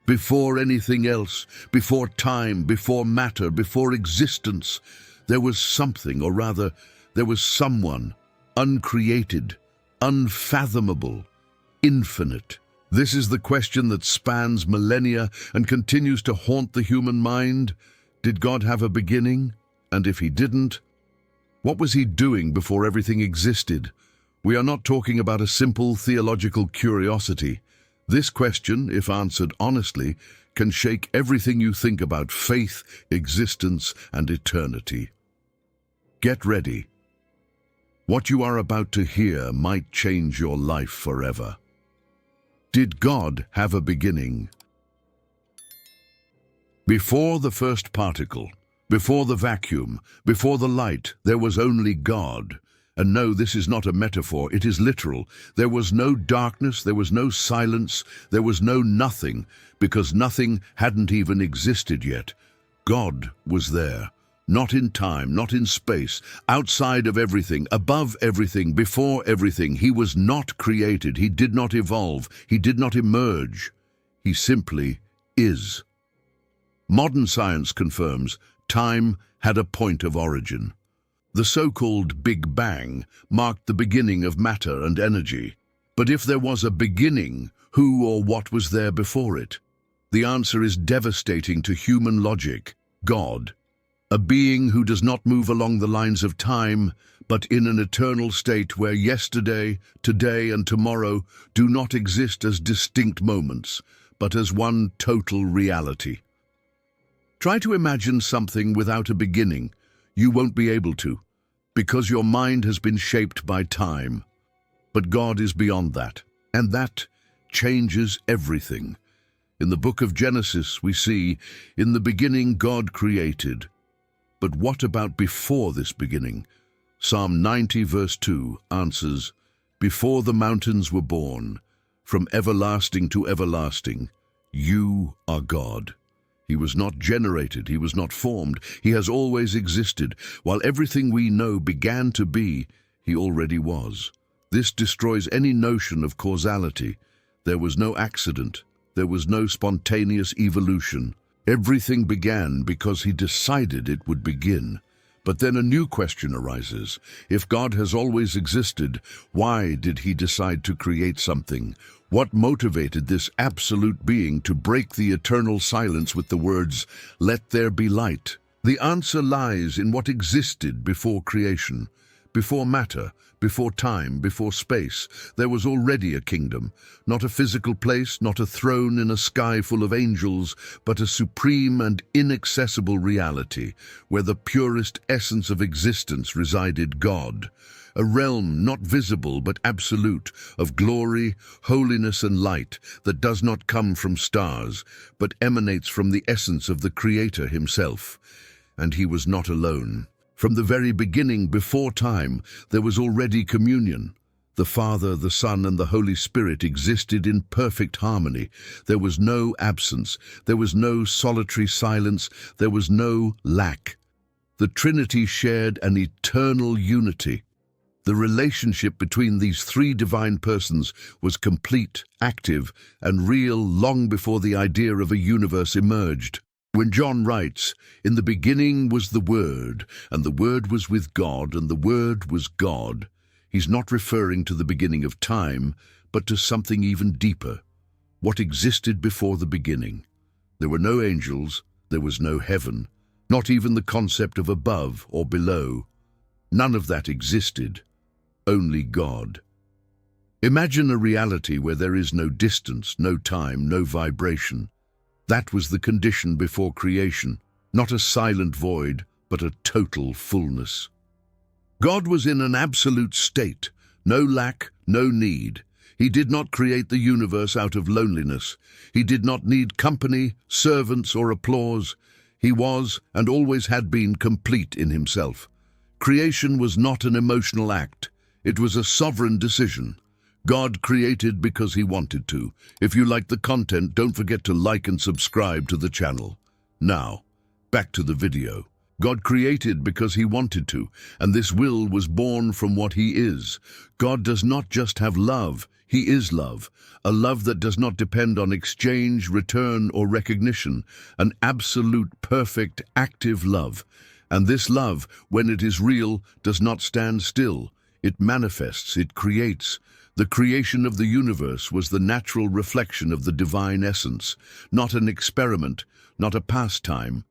Before anything else, before time, before matter, before existence, there was something, or rather, there was someone, uncreated, unfathomable, infinite. This is the question that spans millennia and continues to haunt the human mind. Did God have a beginning? And if he didn't, what was he doing before everything existed? We are not talking about a simple theological curiosity. This question, if answered honestly, can shake everything you think about faith, existence, and eternity. Get ready. What you are about to hear might change your life forever. Did God have a beginning? Before the first particle, before the vacuum, before the light, there was only God. And no, this is not a metaphor, it is literal. There was no darkness, there was no silence, there was no nothing, because nothing hadn't even existed yet. God was there, not in time, not in space, outside of everything, above everything, before everything. He was not created, he did not evolve, he did not emerge. He simply is. Modern science confirms time had a point of origin. The so-called Big Bang marked the beginning of matter and energy. But if there was a beginning, who or what was there before it? The answer is devastating to human logic: God. A being who does not move along the lines of time, but in an eternal state where yesterday, today, and tomorrow do not exist as distinct moments, but as one total reality. Try to imagine something without a beginning. You won't be able to, because your mind has been shaped by time. But God is beyond that, and that changes everything. In the book of Genesis, we see, "In the beginning God created." But what about before this beginning? Psalm 90 verse 2 answers, "Before the mountains were born, from everlasting to everlasting, you are God." He was not generated, he was not formed, he has always existed. While everything we know began to be, he already was. This destroys any notion of causality. There was no accident, there was no spontaneous evolution. Everything began because he decided it would begin. But then a new question arises. If God has always existed, why did he decide to create something? What motivated this absolute being to break the eternal silence with the words, "Let there be light"? The answer lies in what existed before creation. Before matter, before time, before space, there was already a kingdom. Not a physical place, not a throne in a sky full of angels, but a supreme and inaccessible reality, where the purest essence of existence resided: God. A realm not visible but absolute, of glory, holiness and light, that does not come from stars, but emanates from the essence of the Creator himself. And he was not alone. From the very beginning, before time, there was already communion. The Father, the Son, and the Holy Spirit existed in perfect harmony. There was no absence, there was no solitary silence, there was no lack. The Trinity shared an eternal unity. The relationship between these three divine persons was complete, active, and real long before the idea of a universe emerged. When John writes, "In the beginning was the Word, and the Word was with God, and the Word was God," he's not referring to the beginning of time, but to something even deeper. What existed before the beginning? There were no angels, there was no heaven, not even the concept of above or below. None of that existed, only God. Imagine a reality where there is no distance, no time, no vibration. That was the condition before creation, not a silent void, but a total fullness. God was in an absolute state, no lack, no need. He did not create the universe out of loneliness. He did not need company, servants, or applause. He was, and always had been, complete in himself. Creation was not an emotional act. It was a sovereign decision. God created because he wanted to. If you like the content, don't forget to like and subscribe to the channel. Now, back to the video. God created because he wanted to, and this will was born from what he is. God does not just have love, He is love, a love that does not depend on exchange, return, or recognition, an absolute, perfect, active love. And this love, when it is real, does not stand still. It manifests, it creates. The creation of the universe was the natural reflection of the divine essence, not an experiment, not a pastime,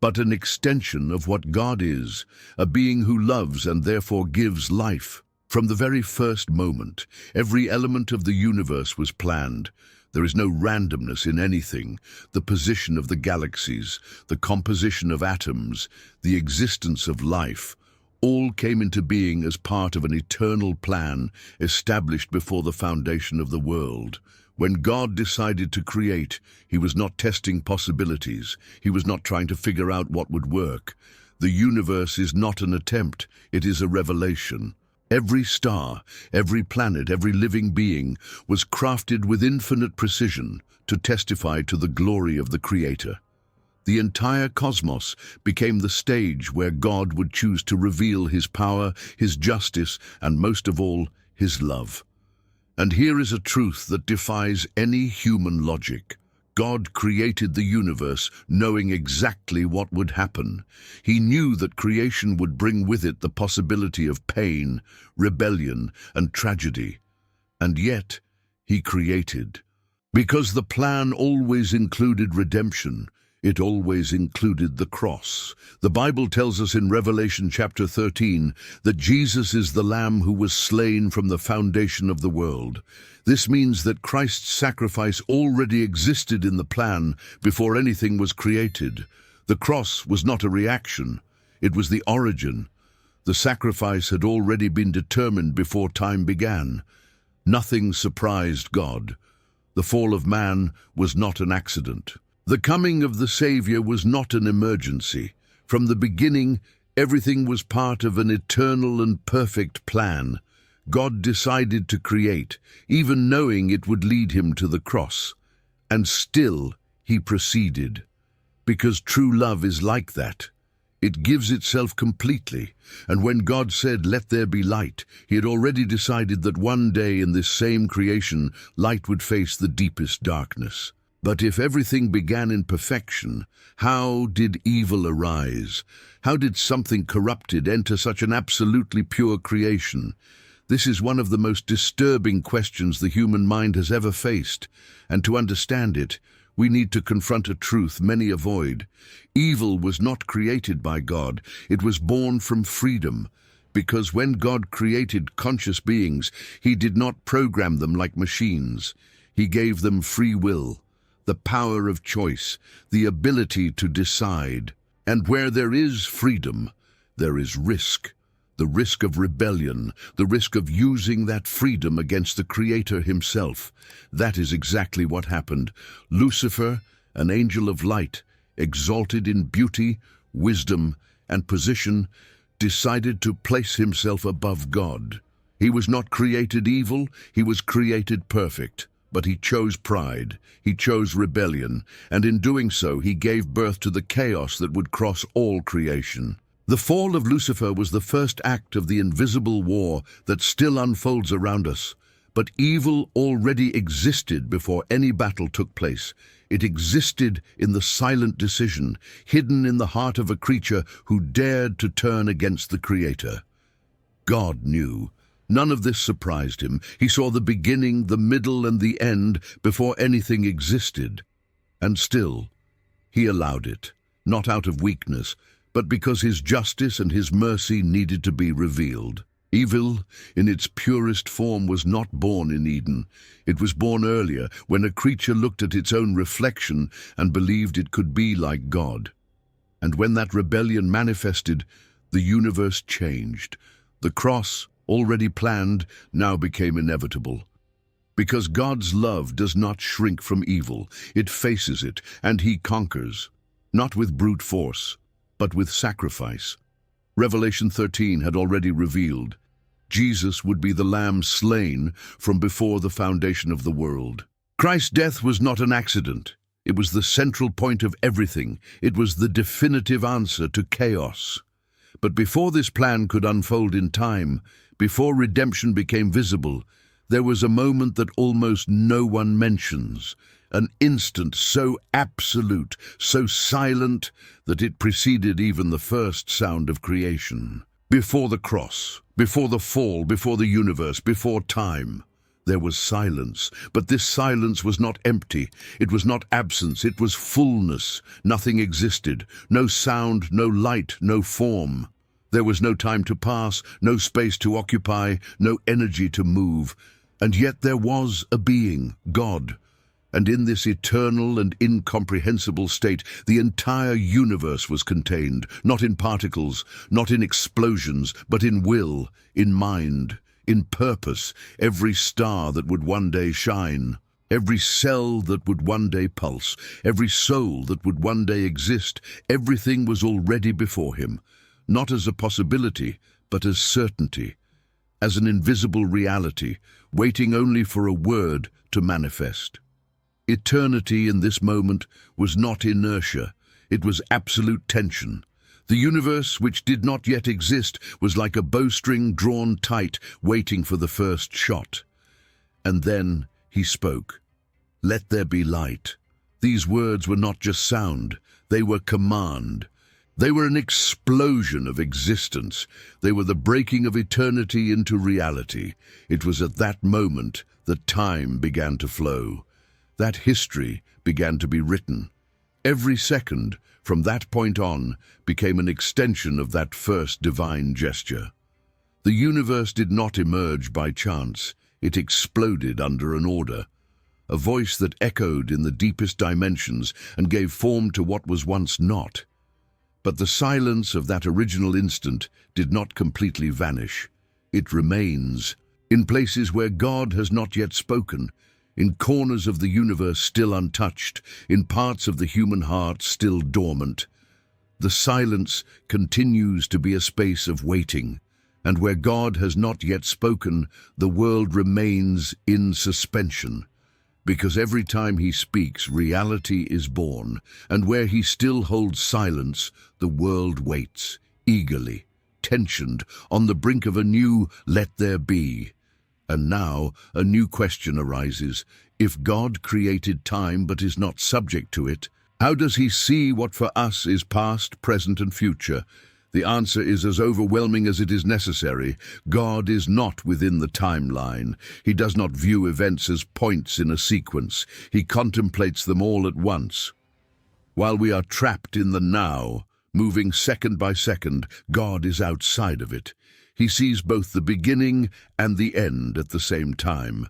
but an extension of what God is, a being who loves and therefore gives life. From the very first moment, every element of the universe was planned. There is no randomness in anything. The position of the galaxies, the composition of atoms, the existence of life, all came into being as part of an eternal plan established before the foundation of the world. When God decided to create, he was not testing possibilities. He was not trying to figure out what would work. The universe is not an attempt, it is a revelation. Every star, every planet, every living being was crafted with infinite precision to testify to the glory of the Creator. The entire cosmos became the stage where God would choose to reveal his power, his justice, and most of all, his love. And here is a truth that defies any human logic. God created the universe knowing exactly what would happen. He knew that creation would bring with it the possibility of pain, rebellion, and tragedy. And yet, he created. Because the plan always included redemption, it always included the cross. The Bible tells us in Revelation chapter 13 that Jesus is the Lamb who was slain from the foundation of the world. This means that Christ's sacrifice already existed in the plan before anything was created. The cross was not a reaction, it was the origin. The sacrifice had already been determined before time began. Nothing surprised God. The fall of man was not an accident. The coming of the Savior was not an emergency. From the beginning, everything was part of an eternal and perfect plan. God decided to create, even knowing it would lead him to the cross. And still, he proceeded. Because true love is like that. It gives itself completely. And when God said, "Let there be light," he had already decided that one day in this same creation, light would face the deepest darkness. But if everything began in perfection, how did evil arise? How did something corrupted enter such an absolutely pure creation? This is one of the most disturbing questions the human mind has ever faced, and to understand it, we need to confront a truth many avoid. Evil was not created by God, it was born from freedom. Because when God created conscious beings, he did not program them like machines. He gave them free will, the power of choice, the ability to decide. And where there is freedom, there is risk. The risk of rebellion, the risk of using that freedom against the Creator himself. That is exactly what happened. Lucifer, an angel of light, exalted in beauty, wisdom, and position, decided to place himself above God. He was not created evil, he was created perfect. But he chose pride, he chose rebellion, and in doing so he gave birth to the chaos that would cross all creation. The fall of Lucifer was the first act of the invisible war that still unfolds around us. But evil already existed before any battle took place. It existed in the silent decision, hidden in the heart of a creature who dared to turn against the Creator. God knew. None of this surprised him. He saw the beginning, the middle, and the end before anything existed. And still, he allowed it, not out of weakness, but because his justice and his mercy needed to be revealed. Evil, in its purest form, was not born in Eden. It was born earlier, when a creature looked at its own reflection and believed it could be like God. And when that rebellion manifested, the universe changed. The cross, already planned, now became inevitable. Because God's love does not shrink from evil, it faces it, and he conquers, not with brute force, but with sacrifice. Revelation 13 had already revealed Jesus would be the Lamb slain from before the foundation of the world. Christ's death was not an accident. It was the central point of everything. It was the definitive answer to chaos. But before this plan could unfold in time, before redemption became visible, There was a moment that almost no one mentions, an instant so absolute, so silent, that it preceded even the first sound of creation. Before the cross, before the fall, before the universe, before time, there was silence. But this silence was not empty. It was not absence. It was fullness. Nothing existed. No sound, no light, no form. There was no time to pass, no space to occupy, no energy to move. And yet there was a being, God. And in this eternal and incomprehensible state, the entire universe was contained, not in particles, not in explosions, but in will, in mind, in purpose. Every star that would one day shine, every cell that would one day pulse, every soul that would one day exist, everything was already before him, not as a possibility, but as certainty, as an invisible reality, waiting only for a word to manifest. Eternity in this moment was not inertia, it was absolute tension. The universe, which did not yet exist, was like a bowstring drawn tight, waiting for the first shot. And then he spoke. "Let there be light." These words were not just sound, they were command. They were an explosion of existence. They were the breaking of eternity into reality. It was at that moment that time began to flow. That history began to be written. Every second, from that point on, became an extension of that first divine gesture. The universe did not emerge by chance. It exploded under an order. A voice that echoed in the deepest dimensions and gave form to what was once not. But the silence of that original instant did not completely vanish. It remains, in places where God has not yet spoken, in corners of the universe still untouched, in parts of the human heart still dormant. The silence continues to be a space of waiting, and where God has not yet spoken, the world remains in suspension. Because every time he speaks, reality is born, and where he still holds silence, the world waits, eagerly, tensioned, on the brink of a new "let there be." And now a new question arises. If God created time but is not subject to it, how does he see what for us is past, present, and future? The answer is as overwhelming as it is necessary. God is not within the timeline. He does not view events as points in a sequence. He contemplates them all at once. While we are trapped in the now, moving second by second, God is outside of it. He sees both the beginning and the end at the same time.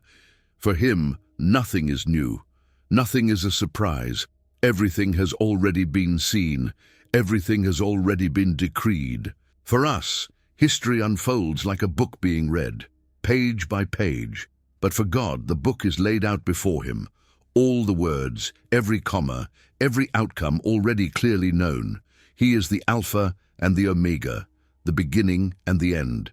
For him, nothing is new. Nothing is a surprise. Everything has already been seen. Everything has already been decreed. For us, history unfolds like a book being read, page by page. But for God, the book is laid out before him. All the words, every comma, every outcome already clearly known. He is the Alpha and the Omega, the beginning and the end.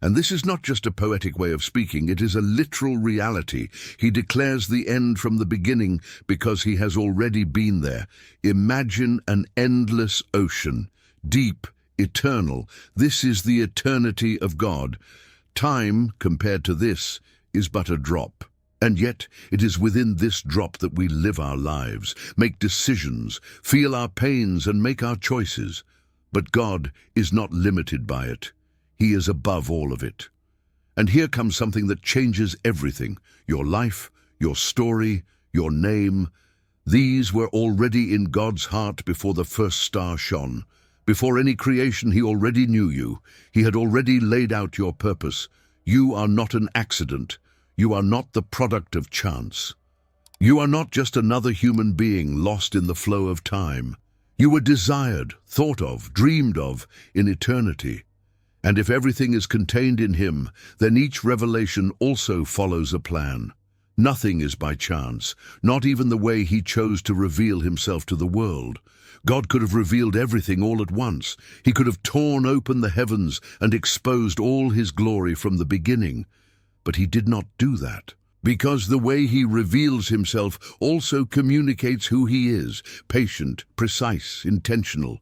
And this is not just a poetic way of speaking, it is a literal reality. He declares the end from the beginning because he has already been there. Imagine an endless ocean, deep, eternal. This is the eternity of God. Time, compared to this, is but a drop. And yet, it is within this drop that we live our lives, make decisions, feel our pains, and make our choices. But God is not limited by it. He is above all of it. And here comes something that changes everything. Your life, your story, your name. These were already in God's heart before the first star shone. Before any creation, he already knew you. He had already laid out your purpose. You are not an accident. You are not the product of chance. You are not just another human being lost in the flow of time. You were desired, thought of, dreamed of in eternity. And if everything is contained in him, then each revelation also follows a plan. Nothing is by chance, not even the way he chose to reveal himself to the world. God could have revealed everything all at once. He could have torn open the heavens and exposed all his glory from the beginning. But he did not do that, because the way he reveals himself also communicates who he is, patient, precise, intentional.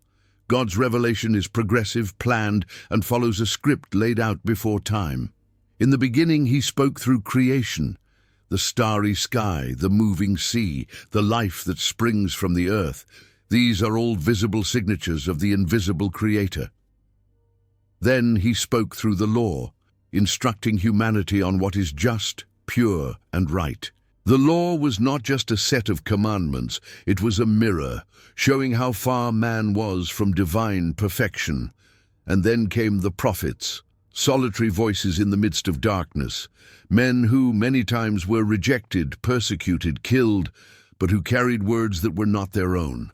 God's revelation is progressive, planned, and follows a script laid out before time. In the beginning he spoke through creation, the starry sky, the moving sea, the life that springs from the earth. These are all visible signatures of the invisible Creator. Then he spoke through the law, instructing humanity on what is just, pure, and right. The law was not just a set of commandments, it was a mirror, showing how far man was from divine perfection. And then came the prophets, solitary voices in the midst of darkness, men who many times were rejected, persecuted, killed, but who carried words that were not their own.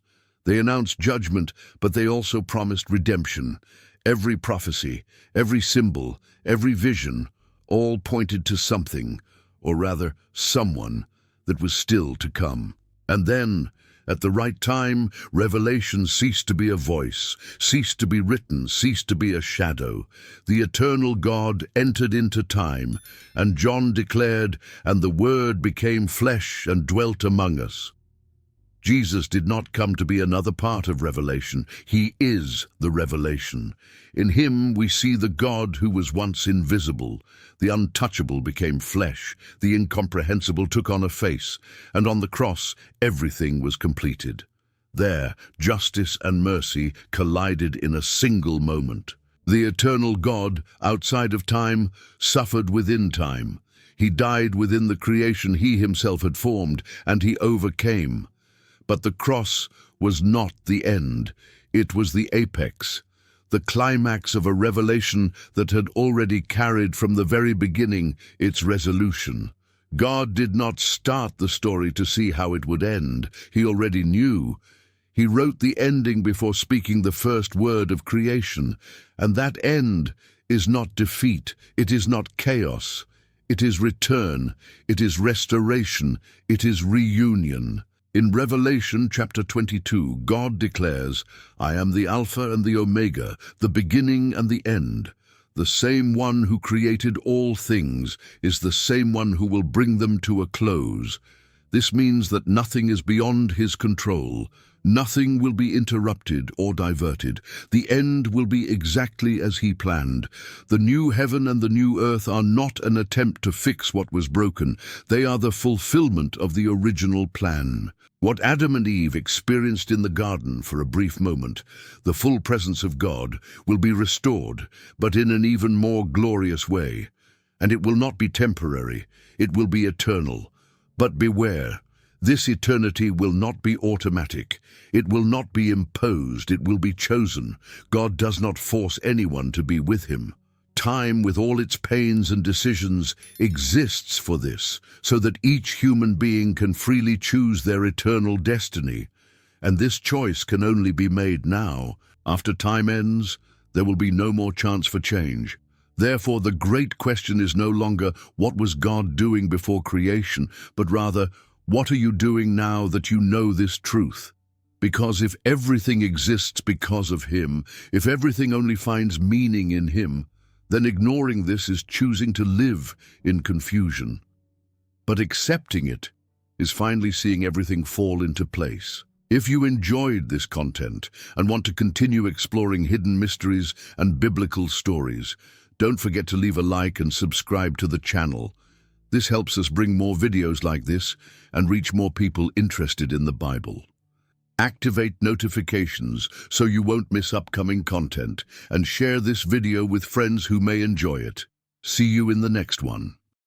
They announced judgment, but they also promised redemption. Every prophecy, every symbol, every vision, all pointed to something, or rather, someone, that was still to come. And then, at the right time, revelation ceased to be a voice, ceased to be written, ceased to be a shadow. The eternal God entered into time, and John declared, "And the Word became flesh and dwelt among us." Jesus did not come to be another part of Revelation. He is the revelation. In him we see the God who was once invisible. The untouchable became flesh, the incomprehensible took on a face, and on the cross everything was completed. There, justice and mercy collided in a single moment. The eternal God, outside of time, suffered within time. He died within the creation he himself had formed, and he overcame. But the cross was not the end. It was the apex, the climax of a revelation that had already carried from the very beginning its resolution. God did not start the story to see how it would end. He already knew. He wrote the ending before speaking the first word of creation. And that end is not defeat. It is not chaos. It is return. It is restoration. It is reunion. In Revelation chapter 22, God declares, "I am the Alpha and the Omega, the beginning and the end. The same one who created all things is the same one who will bring them to a close." This means that nothing is beyond his control. Nothing will be interrupted or diverted. The end will be exactly as he planned. The new heaven and the new earth are not an attempt to fix what was broken. They are the fulfillment of the original plan. What Adam and Eve experienced in the garden for a brief moment, the full presence of God, will be restored, but in an even more glorious way. And it will not be temporary, it will be eternal. But beware, this eternity will not be automatic. It will not be imposed, it will be chosen. God does not force anyone to be with him. Time, with all its pains and decisions, exists for this, so that each human being can freely choose their eternal destiny. And this choice can only be made now. After time ends, there will be no more chance for change. Therefore, the great question is no longer, what was God doing before creation, but rather, what are you doing now that you know this truth? Because if everything exists because of him, if everything only finds meaning in him, then ignoring this is choosing to live in confusion. But accepting it is finally seeing everything fall into place. If you enjoyed this content and want to continue exploring hidden mysteries and biblical stories, don't forget to leave a like and subscribe to the channel. This helps us bring more videos like this and reach more people interested in the Bible. Activate notifications so you won't miss upcoming content, and share this video with friends who may enjoy it. See you in the next one.